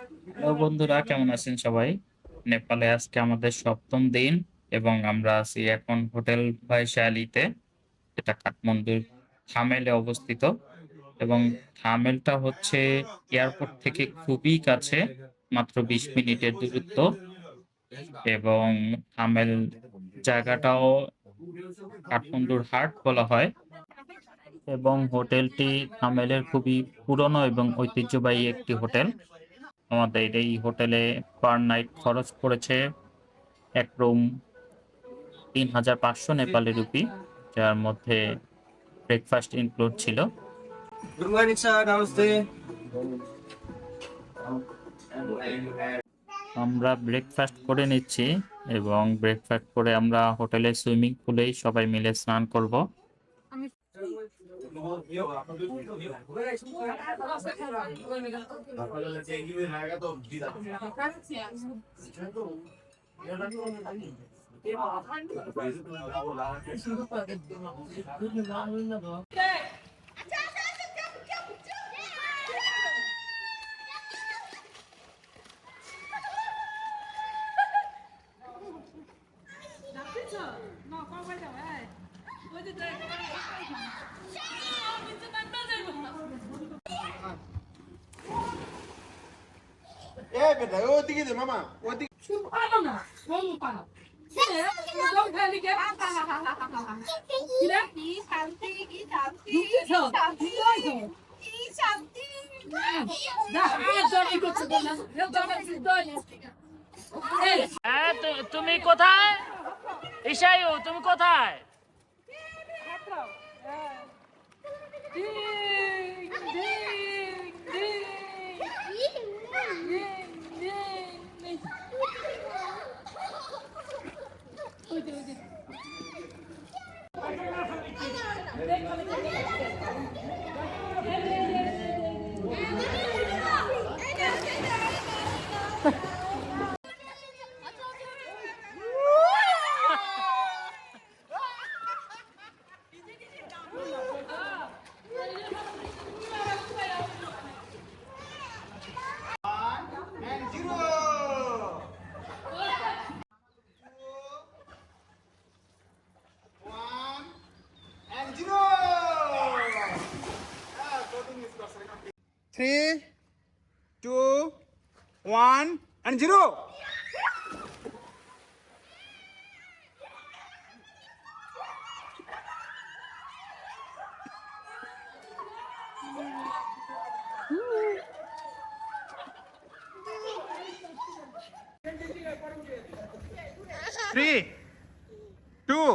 Hello বন্ধুরা, কেমন আছেন সবাই? নেপালে আজকে আমাদের সপ্তম দিন এবং আমরা আছি এখন হোটেল ভাইশালীতে, যেটা কাঠমান্ডুর থামেলে অবস্থিত। এবং থামেলটা হচ্ছে এয়ারপোর্ট থেকে খুবই কাছে, মাত্র ২০ মিনিটের দূরত্ব। এবং থামেল জায়গাটাও কাঠমান্ডুর হার্ট বলা হয়। এবং হোটেলটি থামেলের খুবই পুরনো এবং ঐতিহ্যবাহী একটি হোটেল। আমাদের এই হোটেলে পার নাইট খরচ পড়েছে এক রুম ৩,৫০০ নেপালি রুপি, যার মধ্যে ব্রেকফাস্ট ইনক্লুড ছিল। Good morning, sir. Namaste. আমরা ব্রেকফাস্ট করে নিচ্ছি এবং ব্রেকফাস্ট করে আমরা হোটেলের সুইমিং পুলেই সবাই মিলে স্নান করব। Eh, beda. Oh, tinggi deh, mama. Oh, tinggi. হ্যাঁ, তুমি কোথায়? ঈশায়ু, তুমি কোথায়? And zero. One and zero. Three, two, one, and zero. Three, two,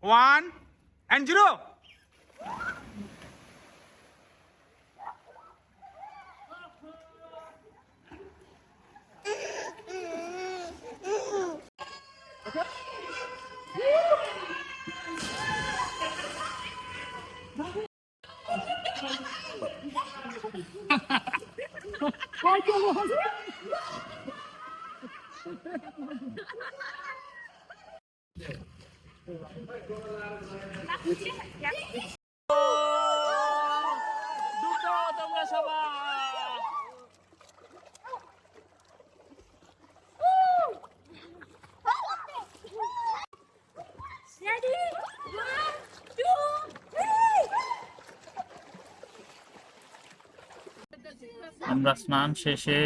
one, and zero. দুটো তোমরা সবাই। Ready? One, two, three. আমরা স্নান শেষে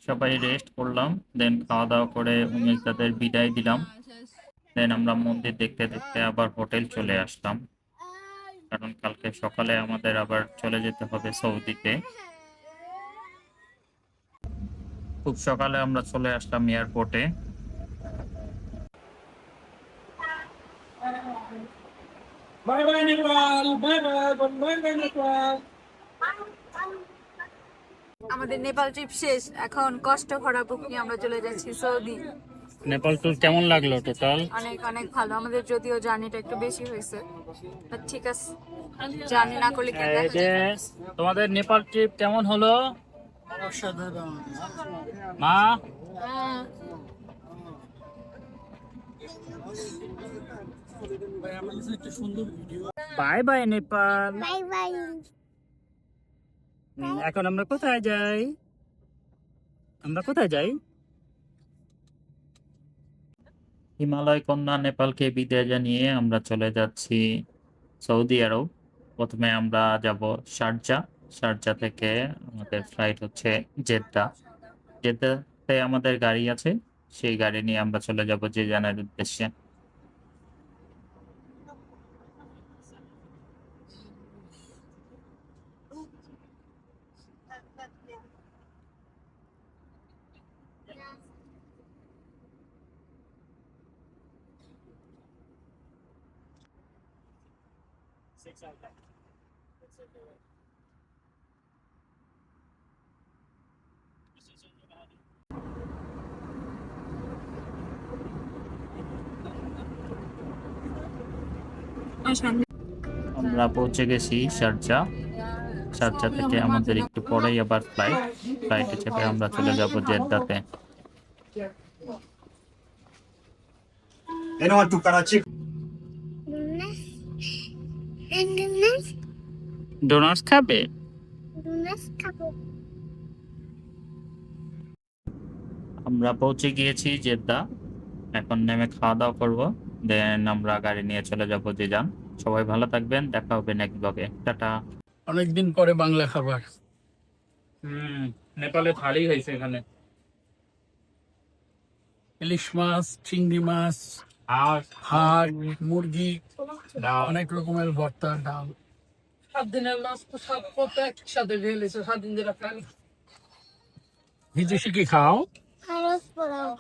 সবাই রেস্ট করলাম, দেন খাওয়া দাওয়া করে উমেশদাদের বিদায় দিলাম। দেন আমরা মন্দির দেখতে দেখতে আবার হোটেল চলে আসলাম, কারণ কালকে সকালে আমাদের আবার চলে যেতে হবে সৌদিতে। খুব সকালে আমরা চলে আসলাম এয়ারপোর্টে। Bye bye, Nepal. Bye bye. Bye bye, Nepal. আমাদের নেপাল ট্রিপ শেষ, এখন কষ্ট ভরা বুক নিয়ে আমরা চলে যাচ্ছি সৌদি। নেপাল ট্যুর কেমন লাগলো টোটাল? অনেক অনেক ভালো। আমাদের যদিও জার্নিটা একটু বেশি হয়েছে, বাট ঠিক আছে, জার্নি না করলে কি দেখা যায়? তোমাদের নেপাল ট্রিপ কেমন হলো? অসাধারণ। মা, ভাই আমার কাছে একটা সুন্দর video. Bye bye Nepal. Bye bye. এখন আমরা কোথায় যাই? আমরা কোথায় যাই? হিমালয় কন্যা নেপালকে বিদায় জানিয়ে আমরা চলে যাচ্ছি সৌদি আরব। প্রথমে আমরা যাব শারজা। শারজা থেকে আমাদের ফ্লাইট হচ্ছে জেদ্দা। জেদ্দাতে আমাদের গাড়ি আছে, সেই গাড়ি নিয়ে আমরা চলে যাব জিজানের উদ্দেশ্যে। আমরা পৌঁছে গেছি শারজা। শারজা থেকে আমাদের একটু পরেই আবার ফ্লাইটে চেপে আমরা চলে যাব জেদ্দাতে। Anyone to Karachi? Lunas and Lunas, doughnuts খাবে? Lunas couple. আমরা পৌঁছে গিয়েছি জেদ্দা। এখন নেমে খাওয়া দাওয়া করবো, দেন আমরা গাড়ি নিয়ে চলে যাব জিজান। সবাই ভালো থাকবেন, দেখা হবে নেক্সট ব্লগে। টাটা। অনেকদিন পরে বাংলা খাবার। নেপালে থালি হয়েছে এখানে। ইলিশ মাছ, চিংড়ি মাছ, হাঁস, মুরগি, অনেক রকমের ভর্তা, ডাল। 7 দিনের মাছ তো সব কত একসাথে ঢেলেছে, 7 দিন ধরে খাই। বিদেশি কি খাও? Carlos Porao.